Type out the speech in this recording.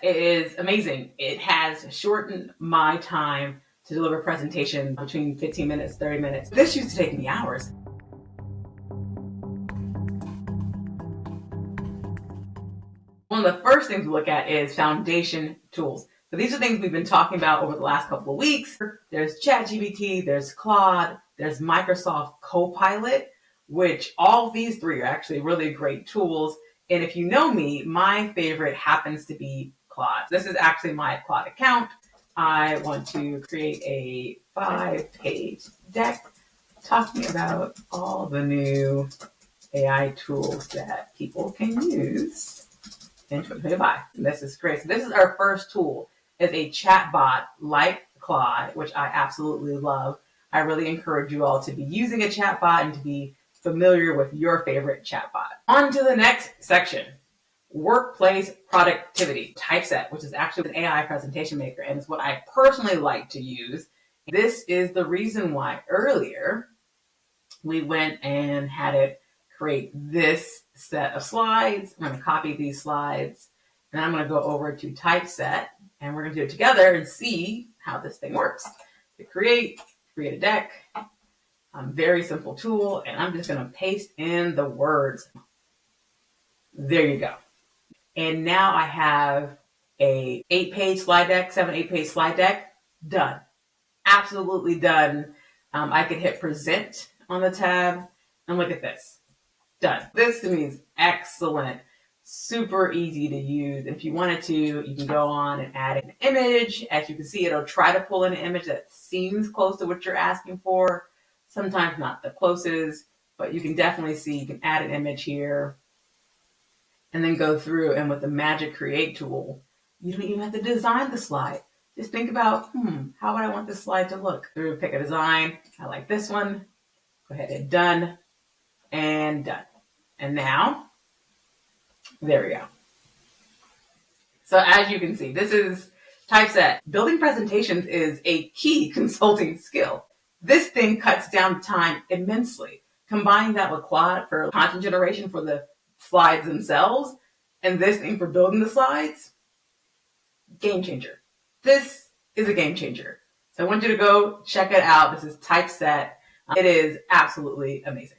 It is amazing. It has shortened my time to deliver presentations between 15 minutes, 30 minutes. This used to take me hours. One of the first things we look at is foundation tools. So these are things we've been talking about over the last couple of weeks. There's ChatGPT, there's Claude, there's Microsoft Copilot, which all of these three are actually really great tools. And if you know me, my favorite happens to be Claude. This is actually my Claude account. I want to create a 5-page deck talking about all the new AI tools that people can use in 2025. And this is great. So this is our first tool, is a chatbot like Claude, which I absolutely love. I really encourage you all to be using a chatbot and to be familiar with your favorite chatbot. On to the next section, workplace productivity. Typeset, which is actually an AI presentation maker, and it's what I personally like to use. This is the reason why earlier we went and had it create this set of slides. I'm going to copy these slides, and I'm going to go over to Typeset, and we're going to do it together and see how this thing works. To create a deck, very simple tool, and I'm just going to paste in the words. There you go. And now I have a 8-page slide deck, 8-page slide deck, done. Absolutely done. I could hit present on the tab, and look at this. Done. This to me is excellent. Super easy to use. If you wanted to, you can go on and add an image. As you can see, it'll try to pull in an image that seems close to what you're asking for. Sometimes not the closest, but you can definitely see you can add an image here and then go through, and with the Magic Create tool, you don't even have to design the slide. Just think about, how would I want this slide to look? Pick a design. I like this one. Go ahead and done. And done. And now, there we go. So as you can see, this is Typeset. Building presentations is a key consulting skill. This thing cuts down time immensely. Combine that with Claude for content generation for the slides themselves, and this thing for building the slides, game changer. This is a game changer. So I want you to go check it out. This is Typeset. It is absolutely amazing.